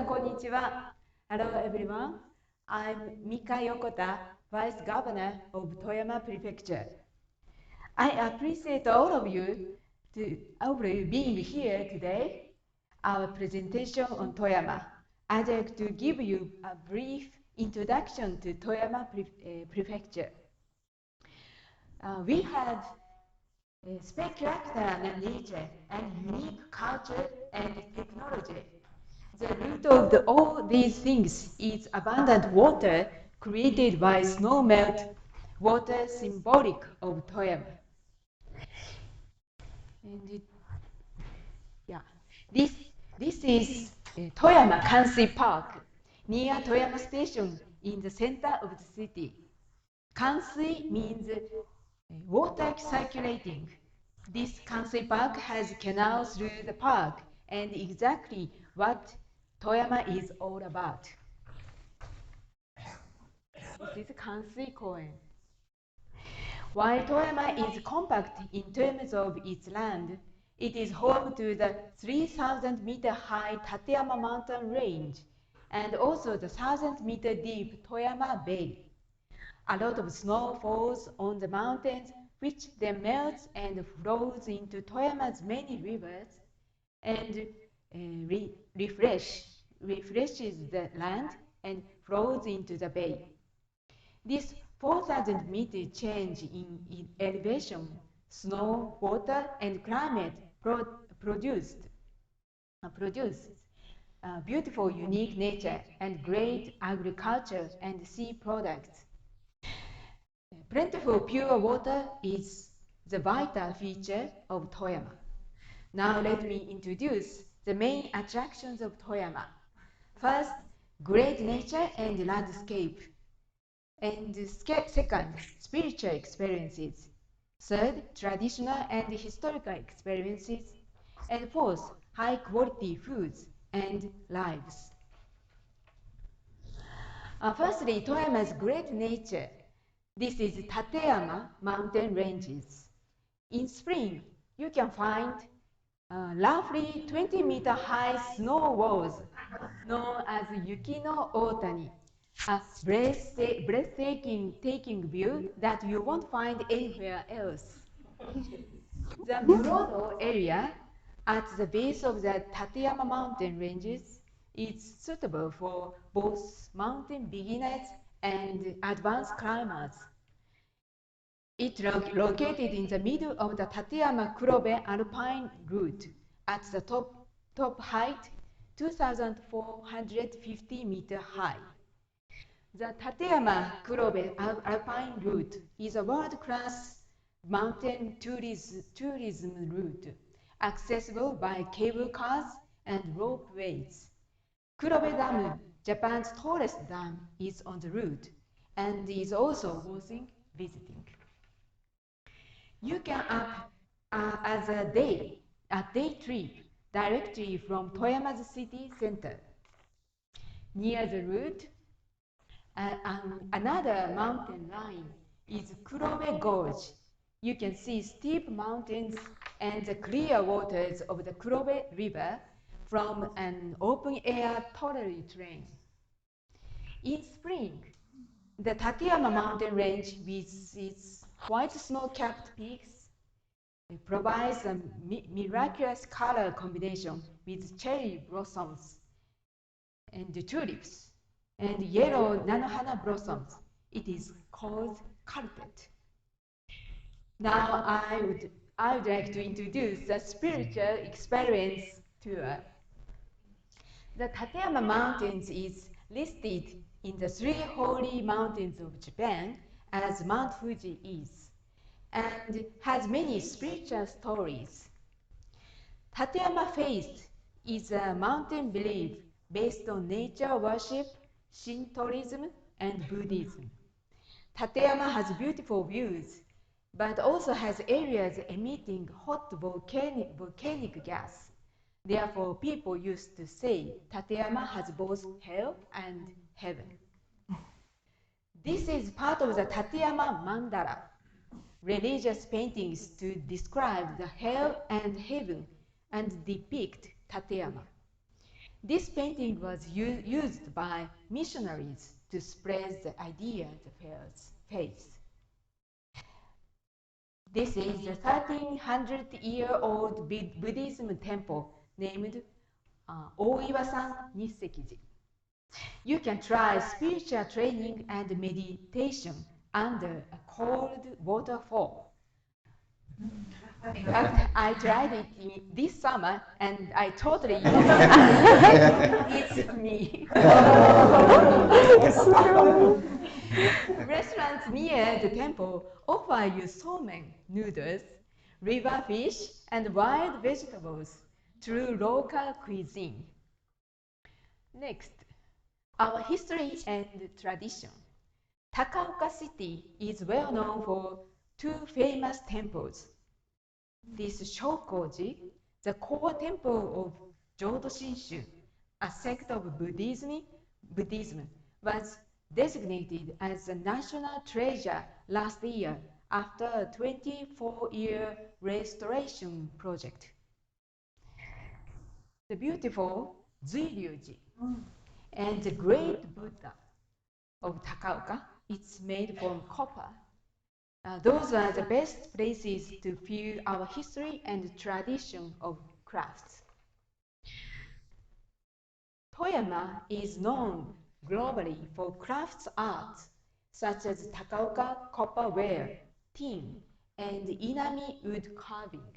さん、こんにちは。Hello everyone. I'm Mika Yokota, Vice Governor of Toyama Prefecture. I appreciate all of you being here today. Our presentation on Toyama. I'd like to give you a brief introduction to Toyama Prefecture. We have spectacular nature and unique culture and technology. The root of all these things is abundant water created by snow melt, water symbolic of Toyama. And this is Toyama Kansui Park, near Toyama Station in the center of the city. Kansui means water circulating. This Kansui Park has canals through the park, and exactly what Toyama is all about. This is Kansui Koen. While Toyama is compact in terms of its land, it is home to the 3,000-meter high Tateyama mountain range and also the 1,000-meter deep Toyama Bay. A lot of snow falls on the mountains, which then melts and flows into Toyama's many rivers and refreshes the land and flows into the bay. This 4,000-meter change in elevation, snow, water, and climate produces beautiful, unique nature and great agriculture and sea products. Plentiful pure water is the vital feature of Toyama. Now let me introduce the main attractions of Toyama. First, great nature and landscape. And second, spiritual experiences. Third, traditional and historical experiences. And fourth, high quality foods and lives. Firstly, Toyama's great nature. This is Tateyama mountain ranges. In spring, you can find roughly 20-meter high snow walls known as Yuki no Otani, a breathtaking view that you won't find anywhere else. The Murono area at the base of the Tateyama mountain ranges is suitable for both mountain beginners and advanced climbers. It located in the middle of the Tateyama Kurobe Alpine route at the top height 2,450 meters high. The Tateyama Kurobe Alpine route is a world-class mountain tourism route, accessible by cable cars and ropeways. Kurobe Dam, Japan's tallest dam, is on the route and is also worth visiting. You can as a day trip directly from Toyama's city center. Near the route, another mountain line is Kurobe Gorge. You can see steep mountains and the clear waters of the Kurobe River from an open-air tollway train. In spring, the Tateyama mountain range with its white snow-capped peaks provides a miraculous color combination with cherry blossoms and tulips and yellow nanohana blossoms. It is called quartet. Now I would like to introduce the spiritual experience tour. The Tateyama Mountains is listed in the 3 holy mountains of Japan as Mount Fuji is, and has many spiritual stories. Tateyama faith is a mountain belief based on nature worship, Shintoism, and Buddhism. Tateyama has beautiful views, but also has areas emitting hot volcanic gas. Therefore, people used to say Tateyama has both hell and heaven. This is part of the Tateyama Mandala, religious paintings to describe the hell and heaven and depict Tateyama. This painting was used by missionaries to spread the idea of faith. This is a 1300-year-old Buddhism temple named Oiwa-san Nissekiji. You can try spiritual training and meditation under a cold waterfall. In fact, I tried it this summer and I totally it's me. Restaurants near the temple offer you somen noodles, river fish, and wild vegetables through local cuisine. Next, our history and tradition. Takaoka City is well known for two famous temples. This Shokoji, the core temple of Jodo Shinshu, a sect of Buddhism, was designated as a national treasure last year after a 24-year restoration project. The beautiful Zuiryuji and the great Buddha of Takaoka, it's made from copper. Those are the best places to feel our history and tradition of crafts. Toyama is known globally for crafts arts such as Takaoka copperware, tin, and inami wood carving.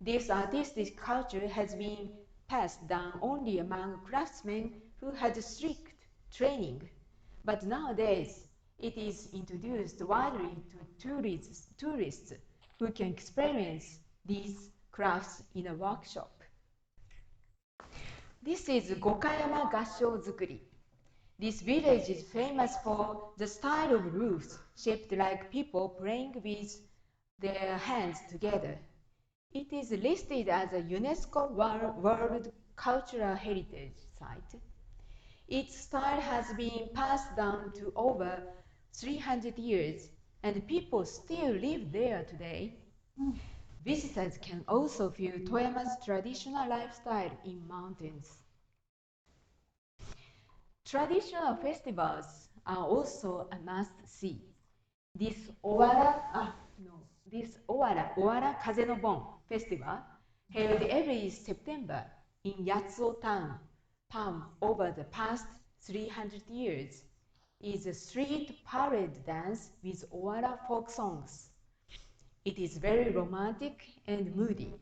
This artistic culture has been passed down only among craftsmen who had strict training, but nowadays it is introduced widely to tourists who can experience these crafts in a workshop. This is Gokayama Gasho-zukuri. This village is famous for the style of roofs shaped like people playing with their hands together. It is listed as a UNESCO World Cultural Heritage Site. Its style has been passed down to over 300 years, and people still live there today. Visitors can also feel Toyama's traditional lifestyle in mountains. Traditional festivals are also a must-see. This Owara Kaze no Bon festival, held every September in Yatsuo town over the past 300 years, is a street parade dance with Owara folk songs. It is very romantic and moody.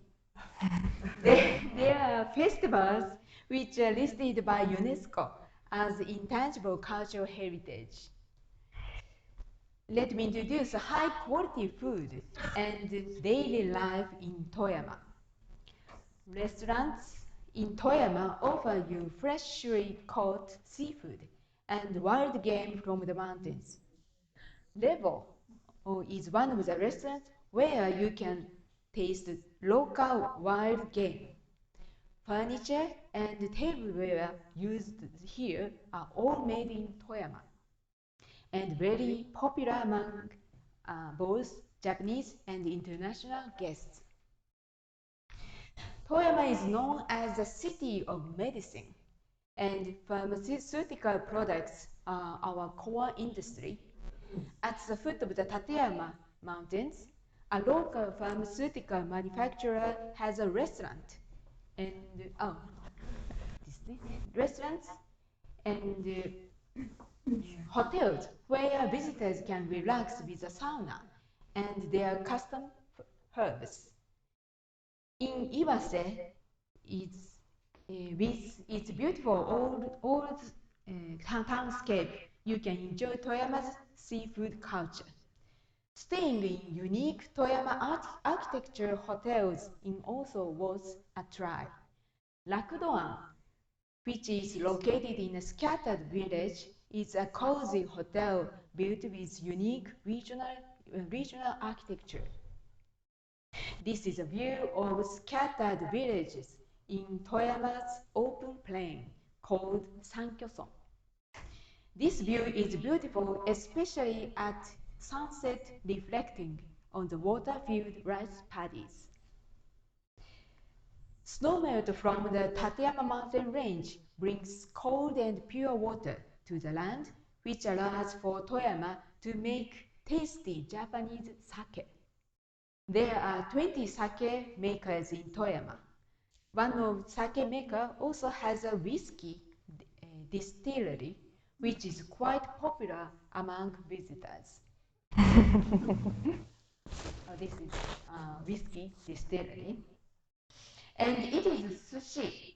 There are festivals which are listed by UNESCO as intangible cultural heritage. Let me introduce high-quality food and daily life in Toyama. Restaurants in Toyama offer you freshly caught seafood and wild game from the mountains. Revo is one of the restaurants where you can taste local wild game. Furniture and tableware used here are all made in Toyama and very popular among both Japanese and international guests. Toyama is known as the city of medicine, and pharmaceutical products are our core industry. At the foot of the Tateyama Mountains, a local pharmaceutical manufacturer has a restaurant and restaurants and hotels where visitors can relax with a sauna and their custom herbs. In Iwase, with its beautiful old townscape, you can enjoy Toyama's seafood culture. Staying in unique Toyama architecture hotels is also worth a try. Rakudoan, which is located in a scattered village, is a cozy hotel built with unique regional architecture. This is a view of scattered villages in Toyama's open plain called Sankyoson. This view is beautiful, especially at sunset, reflecting on the water-filled rice paddies. Snowmelt from the Tateyama mountain range brings cold and pure water to the land, which allows for Toyama to make tasty Japanese sake. There are 20 sake makers in Toyama. One of sake maker also has a whiskey distillery, which is quite popular among visitors. This is whiskey distillery. And it is sushi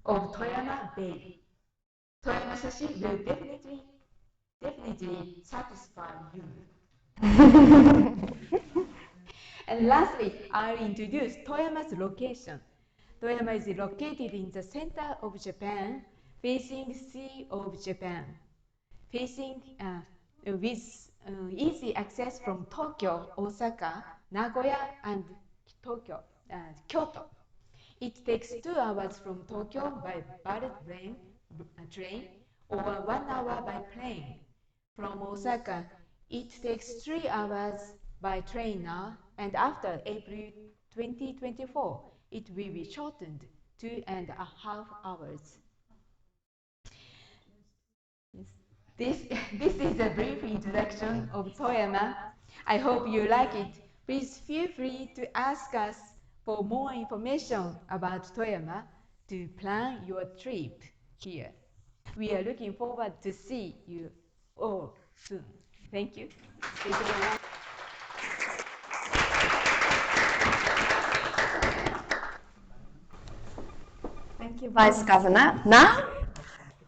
of Toyama Bay. Toyama sushi will definitely satisfy you. And lastly, I'll introduce Toyama's location. Toyama is located in the center of Japan, facing Sea of Japan, facing with easy access from Tokyo, Osaka, Nagoya, and Kyoto. It takes 2 hours from Tokyo by bullet train or 1 hour by plane. From Osaka, it takes 3 hours by train now, and after April 2024, it will be shortened to 2.5 hours. This is a brief introduction of Toyama. I hope you like it. Please feel free to ask us for more information about Toyama to plan your trip here. We are looking forward to see you all soon. Thank you. Thank you very much. Thank you, Vice Governor. Now,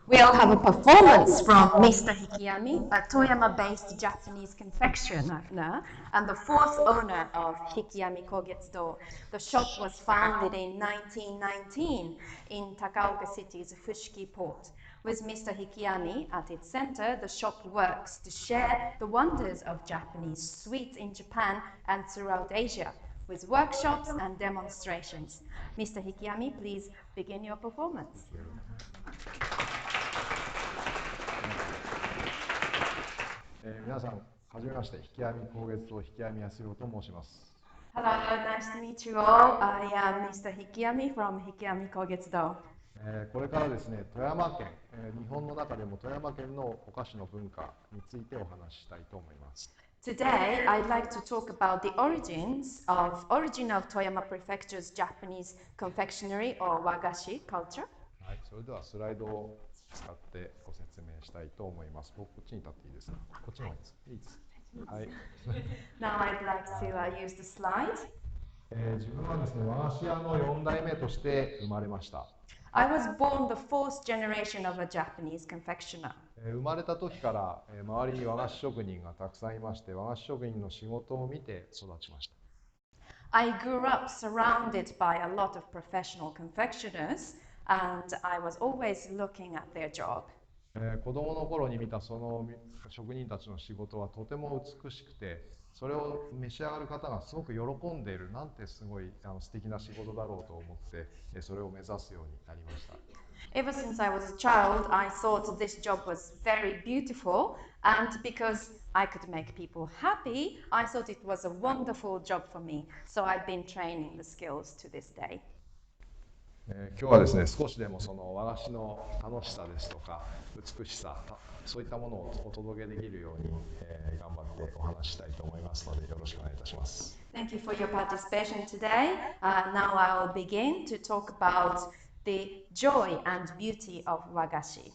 we'll have a performance from Mr. Hikiami, a Toyama-based Japanese confectioner and the fourth owner of Hikiami Kōgetsudō. The shop was founded in 1919 in Takaoka City's Fushiki port. With Mr. Hikiami at its center, the shop works to share the wonders of Japanese sweets in Japan and throughout Asia, with workshops and demonstrations. Mr. Hikiami, please begin your performance. 皆さん、はじめまして、Hikiami Kōgetsudō Hikiami Yasuhiro と申します。Hello, nice to meet you all. I am Mr. Hikiami from Hikiami Kōgetsudō. これからですね、富山県、日本の中でも富山県のお菓子の文化についてお話ししたいと思います。Today, I'd like to talk about the origin of Toyama Prefecture's Japanese confectionery or wagashi culture. はい、それではスライドを使ってご説明したいと思います。僕、こっちに立っていいですか？こっちの方がいいですか？いいです。はい。Now I'd like to use the slide. 自分はですね、和菓子屋の4代目として生まれました。I was born the fourth generation of a Japanese confectioner. 生まれた時から周りに和菓子職人がたくさんいまして、和菓子職人の仕事を見て育ちました。I grew up surrounded by a lot of professional confectioners, and I was always looking at their job. 子供の頃に見たその職人たちの仕事はとても美しくて、それを召し上がる方がすごく喜んでいる、なんてすごい素敵な仕事だろうと思ってそれを目指すようになりました。Ever since I was a child, I thought this job was very beautiful, and because I could make people happy, I thought it was a wonderful job for me. So I've been training the skills to this day. 今日はですね、少しでもその和菓子の楽しさですとか美しさ、そういったものをお届けできるように頑張ってお話ししたいと思いますので、よろしくお願いいたします。Thank you for your participation today. Now I will begin to talk about the joy and beauty of wagashi.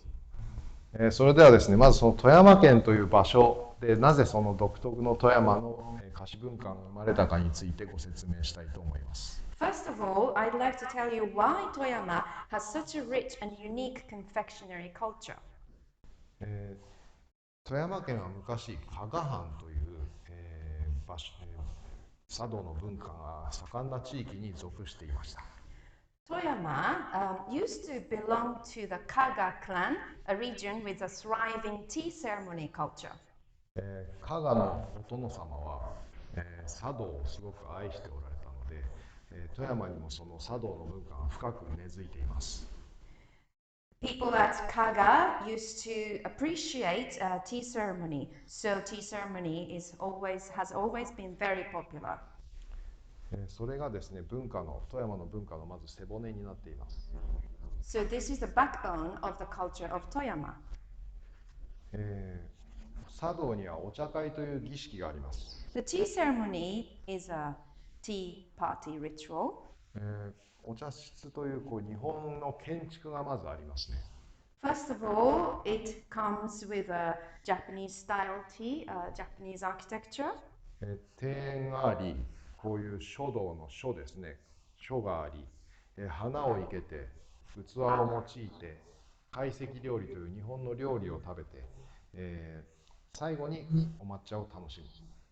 それではですね、まずその富山県という場所でなぜその独特の富山の菓子文化が生まれたかについてご説明したいと思います。First of all, I'd like to tell you why Toyama has such a rich and unique confectionery culture. 富山県は昔加賀藩という、場所、茶道の文化が盛んな地域に属していました。Toyama used to belong to the Kaga clan, a region with a thriving tea ceremony culture. 加賀のお殿様は、茶道をすごく愛しておられたので、富山にもその茶道の文化が深く根付いています。People at Kaga used to appreciate tea ceremony, so tea ceremony has always been very popular. それがですね、富山の文化のまず背骨になっています。So this is the backbone of the culture of Toyama. 茶道にはお茶会という儀式があります。The tea ceremony is a tea party ritual. お茶室という日本の建築がまずありますね。First of all, it comes with a Japanese style tea, Japanese architecture. 庭園があり、こういう書道の書ですね、書があり、花を生けて、器を用いて、懐石料理という日本の料理を食べて、最後にお抹茶を楽し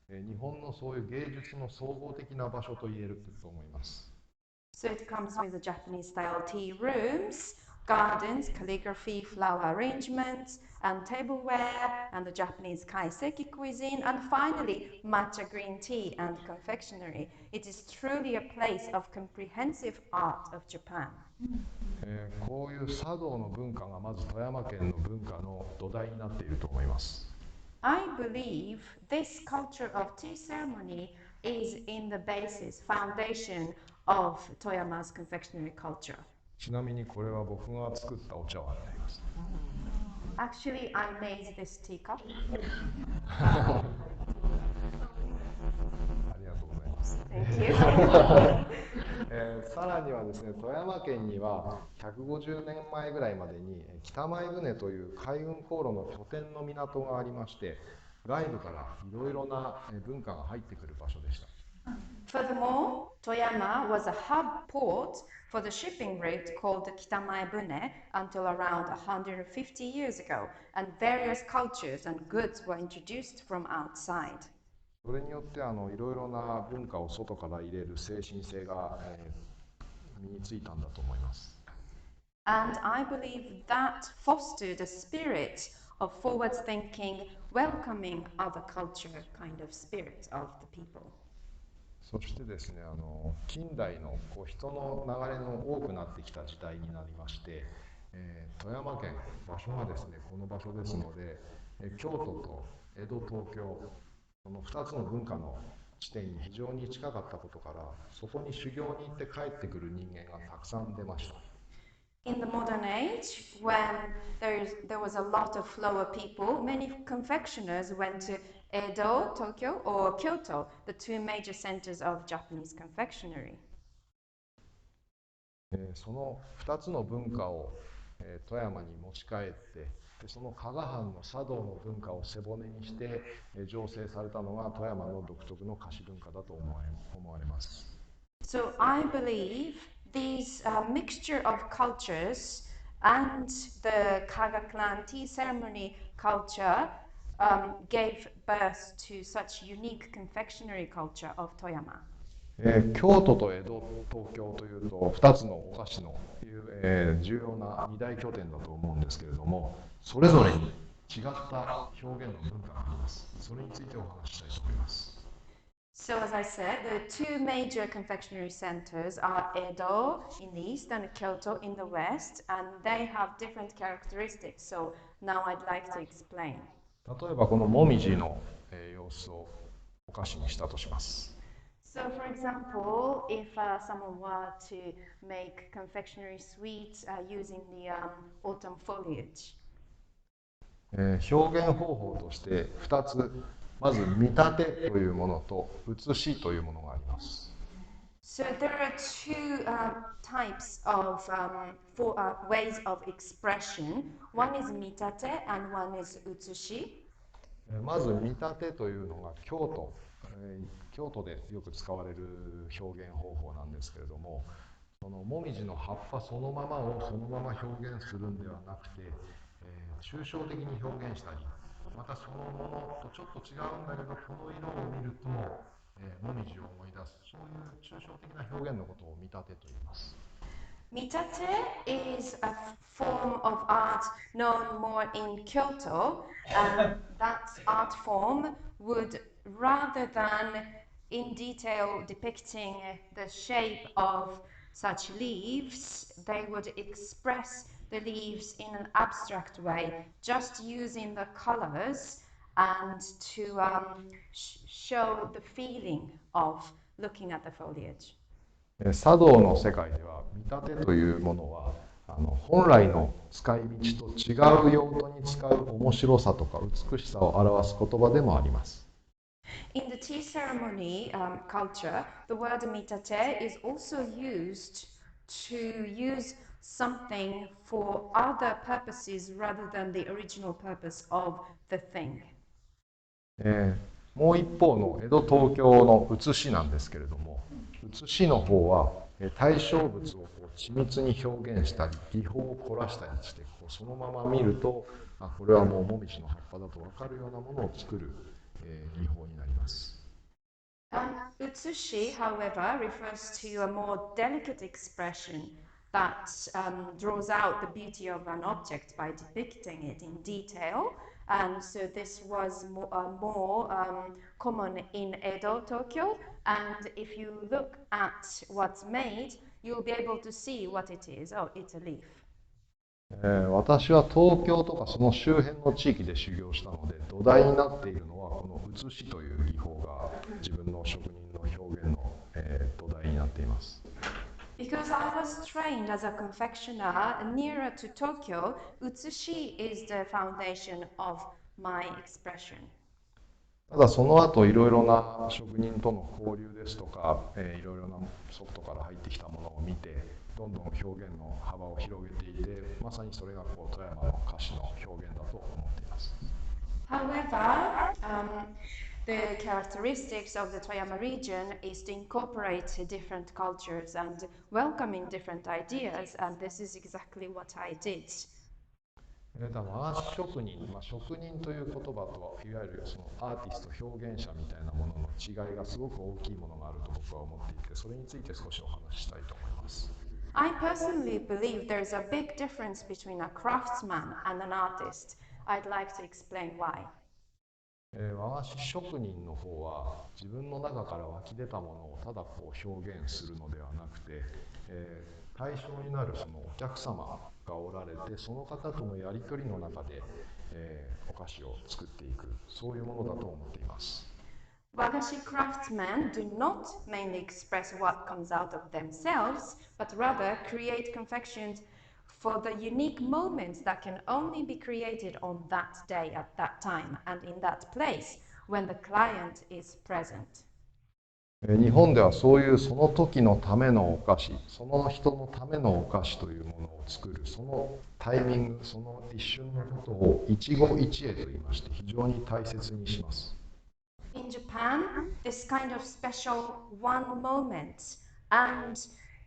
む。日本のそういう芸術の総合的な場所と言えると思います。So it comes with the Japanese style tea rooms, gardens, calligraphy, flower arrangements, and tableware, and the Japanese kaiseki cuisine, and finally matcha green tea and confectionery. It is truly a place of comprehensive art of Japan. こういう茶道の文化がまず富山県の文化の土台になっていると思います。I believe this culture of tea ceremony is in the basis, foundation of Toyama's confectionery culture. ちなみにこれは僕が作ったお茶碗になります。Actually, I made this teacup. ありがとうございます。Thank you. さらにはですね、富山県には150年前ぐらいまでに北前船という海運航路の拠点の港がありまして、外部からいろいろな文化が入ってくる場所でした。Furthermore, Toyama was a hub port for the shipping route called Kitamae-bune until around 150 years ago, and various cultures and goods were introduced from outside. それによっていろいろな文化を外から入れる精神性が、身についたんだと思います。And I believe that fostered a spirit of forward thinking, welcoming other culture kind of spirit of the people. そしてですね、近代の人の流れの多くなってきた時代になりまして、富山県、場所がですね、この場所ですので、京都と江戸、東京、この2つの文化の地点に非常に近かったことから、そこに修行に行って帰ってくる人間がたくさん出ました。In the modern age, when there was a lot of flow of people, many confectioners went to Edo, Tokyo, or Kyoto, the two major centers of Japanese confectionery. その2つの文化を、富山に持ち帰って、その加賀藩の茶道の文化を背骨にして、醸成されたのが富山の独特の菓子文化だと思われます。So I believe this mixture of cultures and the Kaga clan tea ceremony culture gave birth to such unique confectionery culture of Toyama. 京都と江戸、東京というと2つのお菓子の重要な二大拠点だと思うんですけれども、それぞれに違った表現の文化があります。それについてお話ししたいと思います。So as I said, the two major confectionery centers are Edo in the east and Kyoto in the west, and they have different characteristics. So now I'd like to explain. 例えばこのもみじの様子をお菓子にしたとします。So for example, if someone were to make confectionery sweets using the autumn foliage. 表現方法として2つ、まず見立てというものと写しというものがあります。So there are two types of ways of expression. One is mitate and one is utsushi. まず見立てというのが京都でよく使われる表現方法なんですけれども、そのもみじの葉っぱそのままをそのまま表現するんではなくて、抽象的に表現したり、またそのものとちょっと違うんだけどこの色を見ると、もみじを思い出す、そういう抽象的な表現のことを見立てと言います。Mitate is a form of art known more in Kyoto, and that art form would, rather than in detail depicting the shape of such leaves, they would express the leaves in an abstract way, just using the colors and to show the feeling of looking at the foliage. 茶道の世界では見立てというものは本来の使い道と違う用途に使う面白さとか美しさを表す言葉でもあります。In the tea ceremony culture, the word mitate is also used to use something for other purposes rather than the original purpose of the thing. もう一方の江戸東京の写しなんですけれども、写しの方は対象物を緻密に表現したり技法を凝らしたりしてそのまま見るとこれはもうもみじの葉っぱだと分かるようなものを作る技法になります。Utsushi, however, refers to a more delicate expression that draws out the beauty of an object by depicting it in detail. And so this was more common in Edo, Tokyo. And if you look at what's made, you'll be able to see what it is. Oh, it's a leaf. 私は東京とかその周辺の地域で修行したので土台になっているのはこの写しという技法が自分の職人の表現の、土台になっています。Because I was trained as a confectioner nearer to Tokyo, utsushi is the foundation of my expression. ただその後いろいろな職人との交流ですとか、いろいろなソフトから入ってきたものを見てどんどん表現の幅を広げていてまさにそれが富山の菓子の表現だと思っています。However, the characteristics of the Toyama region is to incorporate different cultures and welcoming different ideas, and this is exactly what I did. 和菓子職人、職人という言葉といわゆるそのアーティスト表現者みたいなものの違いがすごく大きいものがあると僕は思っていてそれについて少しお話ししたいと思います。I personally believe there is a big difference between a craftsman and an artist. I'd like to explain why. 和菓子職人の方は自分の中から湧き出たものをただ表現するのではなくて、対象になるそのお客様がおられてその方とのやり取りの中で、お菓子を作っていくそういうものだと思っています。Wagashi craftsmen do not mainly express what comes out of themselves, but rather create confections for the unique moments that can only be created on that day at that time and in that place when the client is present. 日本ではそういうその時のためのお菓子その人のためのお菓子というものを作るそのタイミングその一瞬のことを一期一会と言いまして非常に大切にします。In Japan, this kind of special one moment and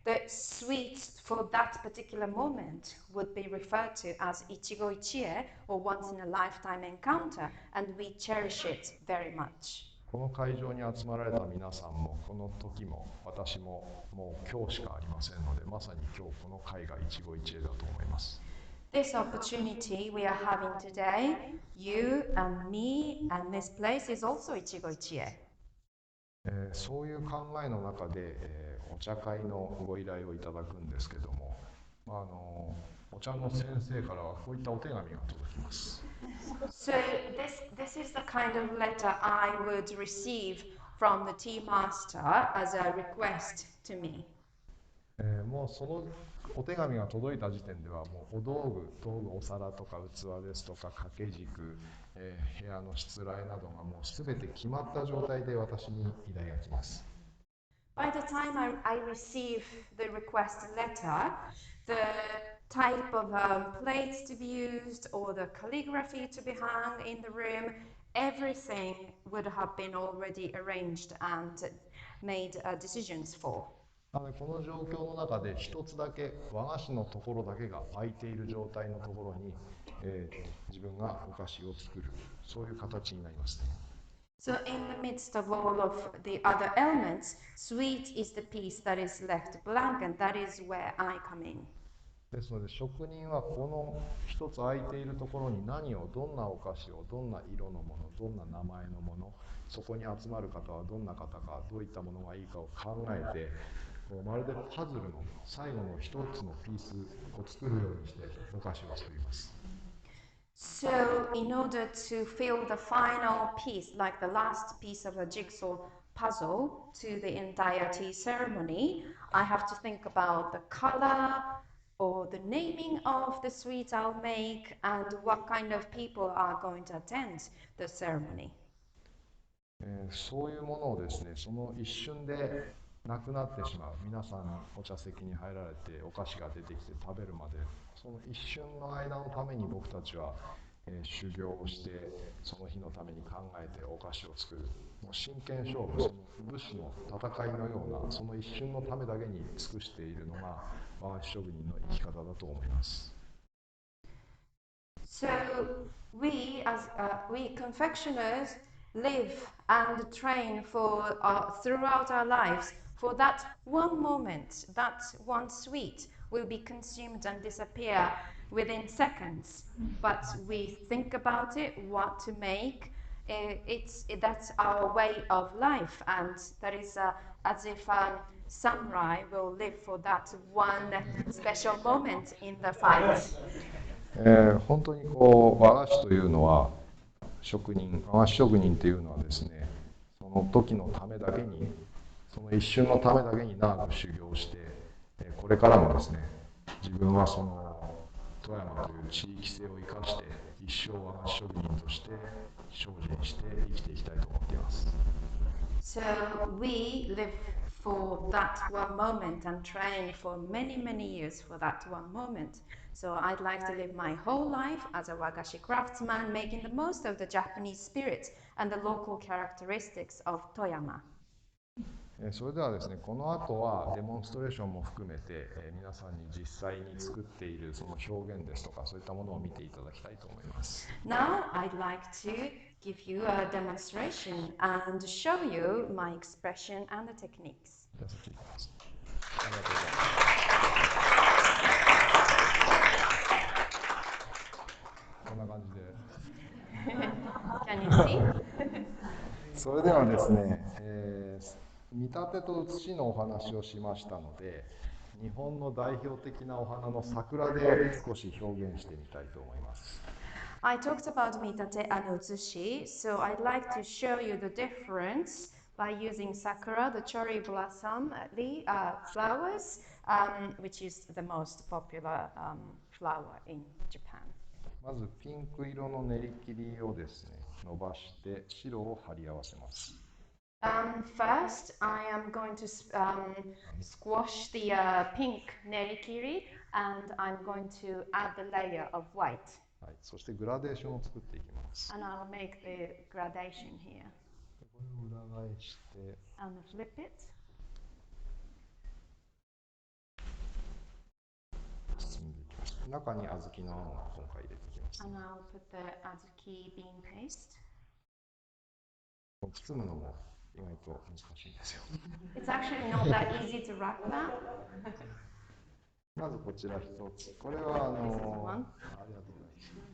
the sweet for that particular moment would be referred to as ichigo ichie or once in a lifetime encounter, and we cherish it very much. この会場に集まられた皆さんもこの時も私ももう今日しかありませんのでまさに今日この会が一期一会だと思います。This opportunity we are having today, you and me and this place is also ichigo ichie. そういう考えの中で、お茶会のご依頼をいただくんですけども、お茶の先生からはこういったお手紙が届きます。So this is the kind of letter I would receive from the tea master as a request to me. もうそのお手紙が届いた時点ではもうお道具、お皿とか器ですとか掛け軸、部屋のしつらいなどがもうすべて決まった状態で私に依頼が来ます。By the time I receive the request letter, the type of plates to be used or the calligraphy to be hung in the room, everything would have been already arranged and made decisions for. なのでこの状況の中で一つだけ和菓子のところだけが空いている状態のところに、自分がお菓子を作るそういう形になりますね。So in the midst of all of the other elements, sweet is the piece that is left blank, and that is where I come in. ですので職人はこの一つ空いているところに何をどんなお菓子をどんな色のものどんな名前のものそこに集まる方はどんな方かどういったものがいいかを考えてまるでパズルの最後の一つのピースを作るようにしてお菓子を作ります。So in order to fill the final piece, like the last piece of a jigsaw puzzle to the entire tea ceremony. I have to think about the color or the naming of the sweets I'll make and what kind of people are going to attend the ceremony. そういうものをですね、その一瞬でなくなってしまう。皆さんお茶席に入られてお菓子が出てきて食べるまで、その一瞬の間のために僕たちは、修行をして、その日のために考えてお菓子を作る。もう真剣勝負、その武士の戦いのような、その一瞬のためだけに尽くしているのが和菓子職人の生き方だと思います。So we confectioners live and train for throughout our lives for that one moment, that one sweet will be consumed and disappear within seconds. But we think about it, what to make. That's our way of life, and that is as if samurai will live for that one special moment in the fight. 本当にこう和菓子というのは和菓子職人というのはですね、その時のためだけに、その一瞬のためだけに長く修行して、これからもですね、自分はその富山という地域性を生かして一生和菓子職人として精進して生きていきたいと思っています。So we live for that one moment and train for many, many years for that one moment. So I'd like to live my whole life as a wagashi craftsman, making the most of the Japanese spirit and the local characteristics of Toyama. それではですね、この後はデモンストレーションも含めて、皆さんに実際に作っているその表現ですとか、そういったものを見ていただきたいと思います。Now I'd like to give you a demonstration and show you my expression and the techniques. じゃあそっち行きます。ありがとうございます。こんな感じで。Can you see? それではですね、見立てと写しのお話をしましたので、日本の代表的なお花の桜で少し表現してみたいと思います。I talked about mitate and utsushi, so I'd like to show you the difference by using sakura, the cherry blossom, the flowers, which is the most popular flower in Japan. まずピンク色の練り切りをですね、伸ばして白を貼り合わせます。First, I am going to squash the pink nerikiri and I'm going to add the layer of white. はい、そしてグラデーションを作っていきます。And I'll make the gradation here. これを裏返して、and flip it. 進んでいきます。中に小豆のあんを今回入れていきます。And I'll put the azuki bean paste. 包むのも意外と難しいんですよ。It's actually not that easy to wrap that. まずこちら一つ。これはありがとうございます。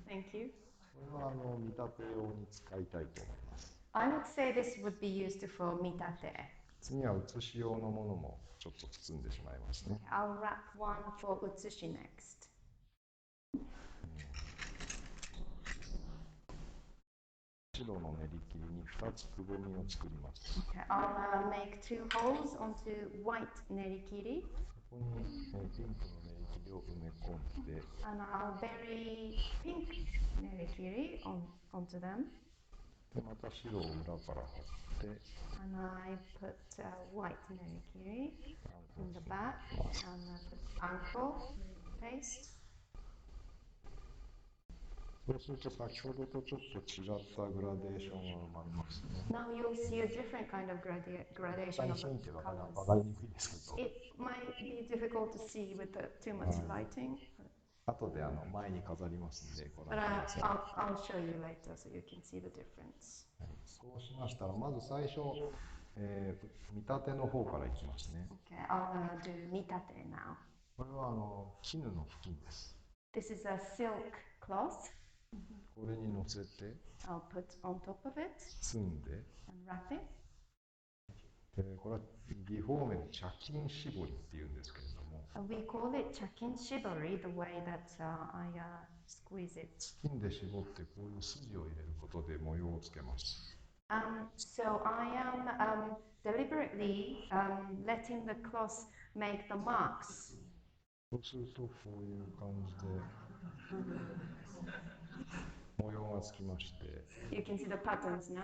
Thank you. これは見立て用に使いたいと思います。I would say this would be used for mitate. 次は写し用のものもちょっと包んでしまいますね。I'll wrap one for utsushi next. 白の練り切りに2つくぼみを作ります。Okay, I'll make two holes onto white nerikiri. そこにピンクの練り切りを埋め込んで、And I'll bury pink nerikiri onto them. でまた白を裏から貼って、And I put white nerikiri in the back and put ankle paste. そうすると先ほどとちょっと違ったグラデーションが生まれますね。Now you'll see a different kind of gradation of the colors. わかりにくいですけど、 It might be difficult to see with too much lighting, 後で前に飾りますんでご but 覧ください。I'll show you later so you can see the difference. はい、そうしましたらまず最初、見立ての方からいきますね。Okay, I'll do mitate now. これは絹の布巾です。 This is a silk cloth. これに乗せて I'll put on top of it 包んで、 and wrap it. これは技法名で茶巾絞りっていうんですけれども、 We call it chakin shibori, the way that I squeeze it. 布巾で絞ってこういう筋を入れることで模様をつけます。So I am deliberately letting the cloth make the marks. そうするとこういう感じで模様がつきまして、You can see the patterns now.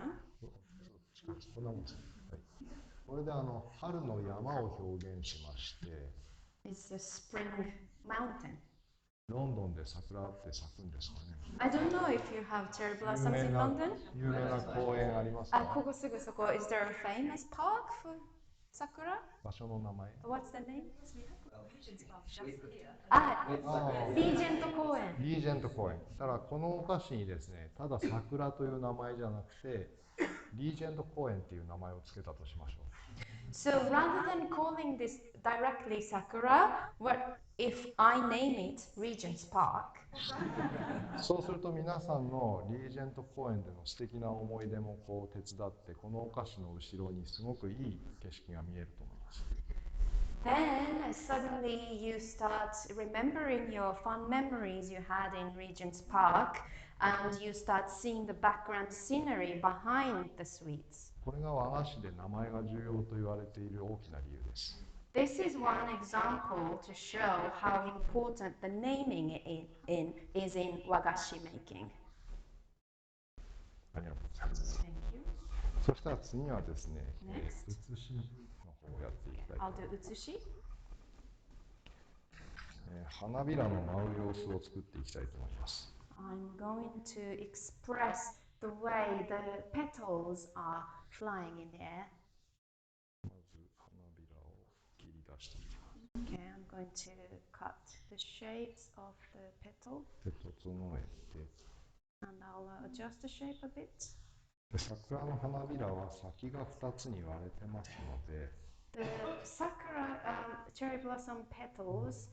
こんなもんですね。はい、これで春の山を表現しまして、It's a spring mountain. ロンドンで桜って咲くんですかね。I don't know if you have cherry 有 blossoms 名 in な London. 有名な公園ありますか？ここすぐそこ Is there a famous park for sakura? 場所の名前。What's the name? あ、リージェント公園。リージェント公園。だからこのお菓子にですね、ただ桜という名前じゃなくて、リージェント公園っていう名前をつけたとしましょう。So rather than calling this directly Sakura, what if I name it Regent's Park? そうすると皆さんのリージェント公園での素敵な思い出もこう手伝って、このお菓子の後ろにすごくいい景色が見えると思います。Then suddenly you start remembering your fun memories you had in Regent's Park and you start seeing the background scenery behind the sweets. これが和菓子で名前が重要と言われている大きな理由です。This is one example to show how important the naming is in wagashi-making. ありがとうございます。Thank you. そしたら次はですね、 Next. 写しの方をやっていきたいと I'll 思います。 do utsushi. 花びらの舞う様子を作っていきたいと思います。I'm going to express the way the petals are flying in the air. まず花びらを切り出していきます。 Okay, I'm going to cut the shapes of the petal で、整えて、 and I'll adjust the shape a bit. で桜の花びらは先が2つに割れてますので、 The sakura cherry blossom petals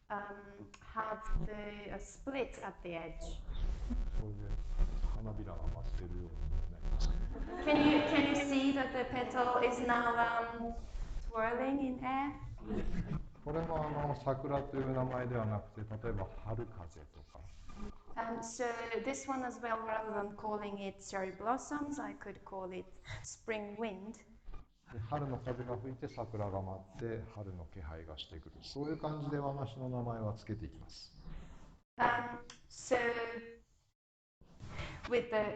have the split at the edge. それで花びらが舞ってるようになります。 Can you see that the petal is now twirling in air? これも桜という名前ではなくて、例えば春風とか、 So this one as well, rather than calling it cherry blossoms, I could call it spring wind. で春の風が吹いて桜が舞って春の気配がしてくる、そういう感じで和菓子の名前はつけていきます。So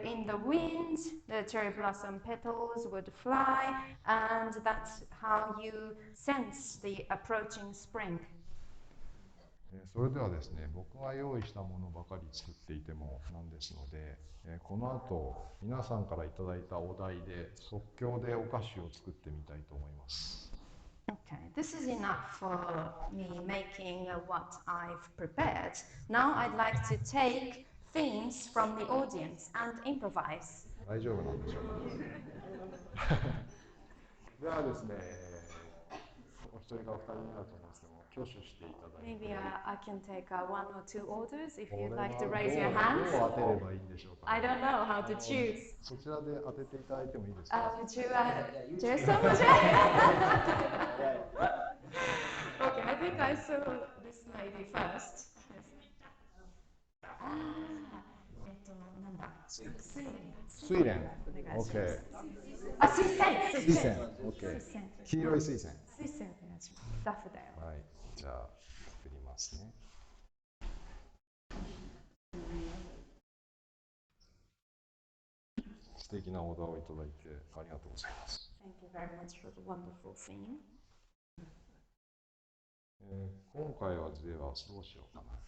in the wind, the cherry blossom petals would fly, and that's how you sense the approaching spring. それではですね、僕が用意したものばかり作っていてもなんですので、この後皆さんからいただいたお題で即興でお菓子を作ってみたいと思います。 Okay, this is enough for me making what I've prepared. Now I'd like to take themes from the audience and improvise. 大丈夫なんでしょうか。ではですね、お一人かお二人になると思うんですけども、挙手していただいて、 Maybe I can take one or two orders if こ you'd れは like ど to う raise your hands. 当てればいいんでしょうか。 I don't know how to choose. こちらで当てていただいてもいいですか。 Would you do so much? Okay, I think I saw this lady first. なんだ水睡蓮。お願いします。 OK。あ、水仙水仙。OK。黄色い水仙。水仙お願いします。ダフだよ。はい。じゃあ作りますね。素敵なオーダーをいただいてありがとうございます。 Thank you very much for the wonderful theme. 今回はではどうしようかな。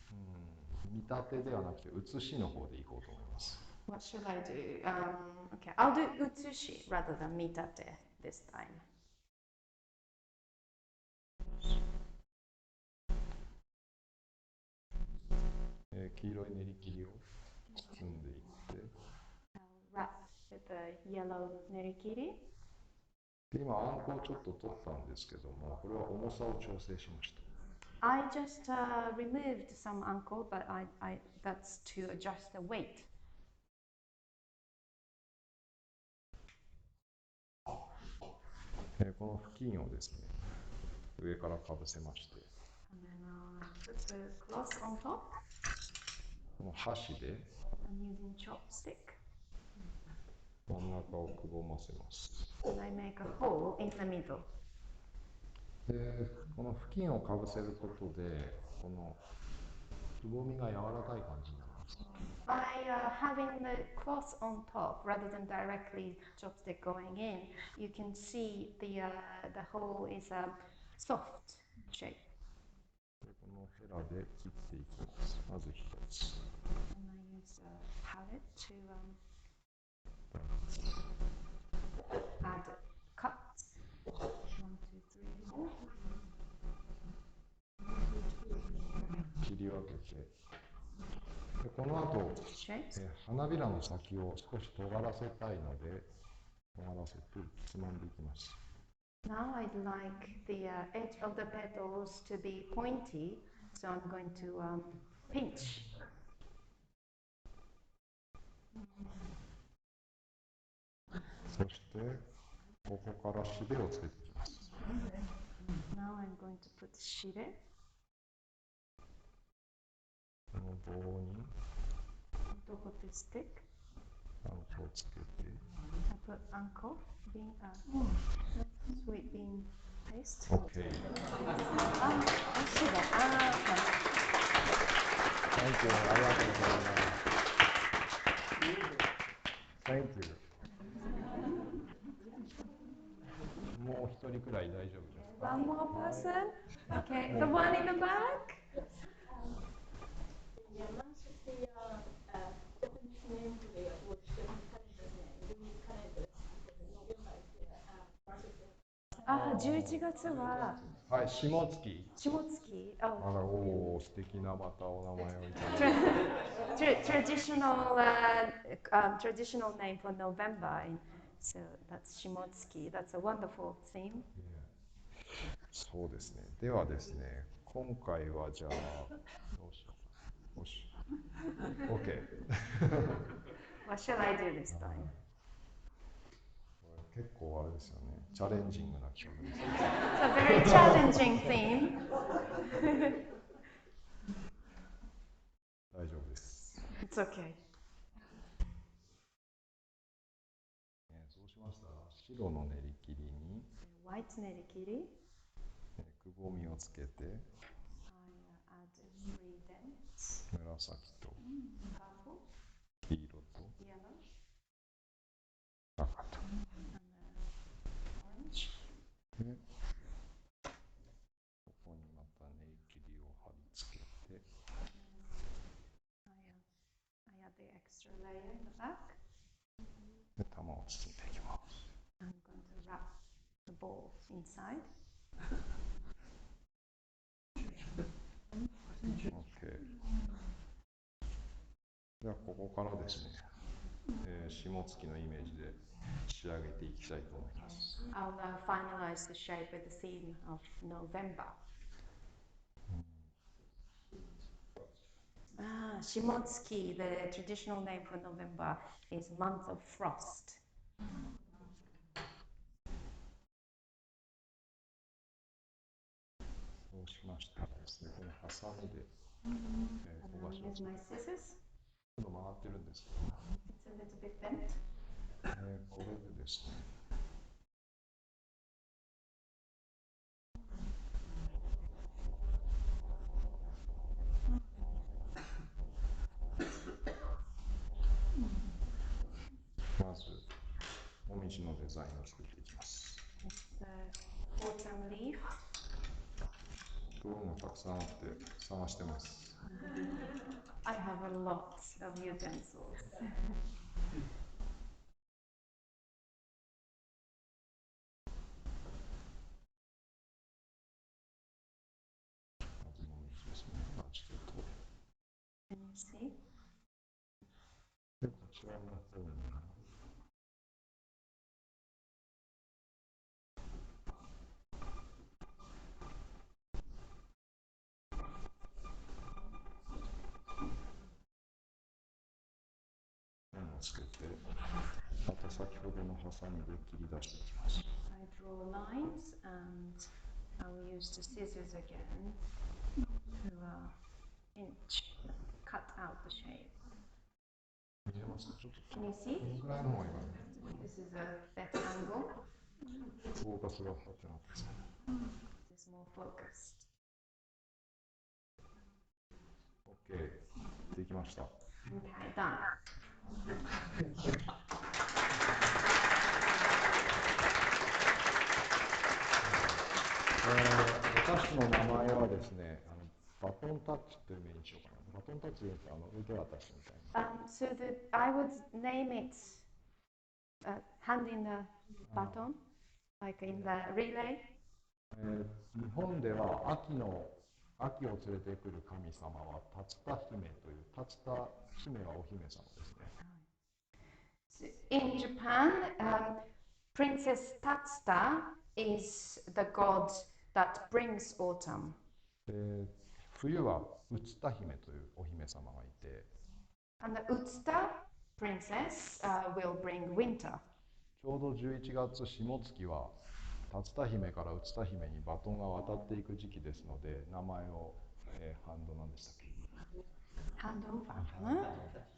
見立てではなくて写しの方でいこうと思います。 What should I do? Okay, I'll do utsushi rather than mitate this time. 黄色い練り切りを包んでいって、 I'll wrap with the yellow nerikiri. で今あんこをちょっと取ったんですけども、これは重さを調整しました。 I just removed some anko, but that's to adjust the weight. この布巾をですね、上からかぶせまして、 And then put the cloth on top. この箸で I'm using chopstick. 真ん中をくぼませます。And I make a hole in the middle. で、この布巾をかぶせることで、このくぼみが柔らかい感じになります。By having the cloth on top rather than directly chopstick going in, you can see the hole is a soft shape. でこのヘラで切っていきます。まず一つ。And I use a palette to add cuts. 1, 2, 3, 4. 切り分けて、でこの後、花びらの先を少し尖らせたいので、尖らせてつまんでいきます。Now I'd like the edge of the petals to be pointy, so I'm going to pinch. そして、ここからしべをつけていきます。Now I'm going to put しべ。この棒に、on top of the stick. あんこをつけて、I put あんこ bean, sweet bean paste. OK。Thank you. ありがとうございます。Thank you. もう一人くらい大丈夫ですか？ One more person? Okay, the one in the back? Ah, 11月ははい、下月。下月。あら、おお、素敵なまたお名前をいただいて。Traditional name for November. So that's 下月. That's a wonderful theme. そうですね。ではですね、今回はじゃあ、どうしようか。よし。OK。What shall I do this time? 結構あれですよね。チャレンジングな企画です。It's a very challenging theme. 大丈夫です。It's okay. そうしましたら、白の練り切りに、White 練り切り。くぼみをつけて、I add 3 dents. 紫と Purple, 黄色と yellow, 赤と。 and orange. で、ここにまた練り切りを貼り付けて、I add the extra layer in the back. で、玉を包んでいきます。I'm going to wrap the ball inside. OK。では、ここからですね、下月のイメージで仕上げていきたいと思います。I'll finalize the shape with the theme of November. 下月, the traditional name for November is month of frost. そうしましたらですね、このハサミで、And 焦 I'll がしを use ちょ my scissors. っと曲がってるんですけど、 It's a little bit bent. これでですね、まず、もみじのデザインを作っていきます。It's the autumn leaf. 道具がたくさんあって探してます。I have a lot of utensils. まずもみじですね。ちょっと Can you see? で、こちらの方に、ペンをつけて、また先ほどのハサミで切り出していきます。I draw lines and I will use the scissors again to cut out the shape. 見えますか？ちょっと Can you see? このぐらいの方がいいかな。This is a better angle. フォーカスが合ってなかったですね。This is more focused. OK。できました。Okay, done. お菓子の名前はですね、バトンタッチという名にしようかな。バトンタッチで受け渡しみたいな。So I would name it hand in the baton, like in the relay. 日本では秋を連れてくる神様は竜田姫という、竜田姫はお姫様ですね。In Japan, Princess Tatsuta is the god that brings autumn. 冬は内田姫というお姫様がいて、And the Utsuta princess will bring winter. ちょうど11月下月は竜田姫から内田姫にバトンが渡っていく時期ですので、名前を、ハンドなんでしたっけ？ハンドオーバーかな？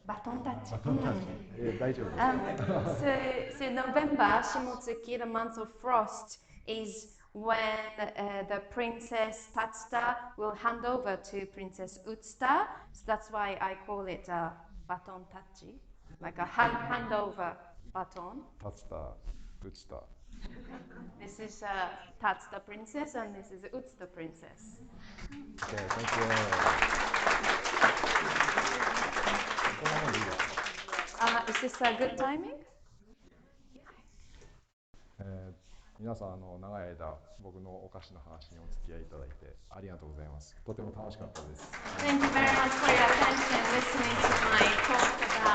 バトンタッチ。大丈夫です。So November, Shimotsuki, the month of frost, is when the princess Tatsuta will hand over to Princess Utsuta. So that's why I call it a baton tachi, like a handover baton. 竜田、内田。This is Tatsuta princess and this is Utsuta princess. Okay, thank you. Is this a good timing? 皆さん長い間僕のお菓子の話にお付き合いいただいてありがとうございます。とても楽しかったです。Thank you very much for your attention listening to my talk about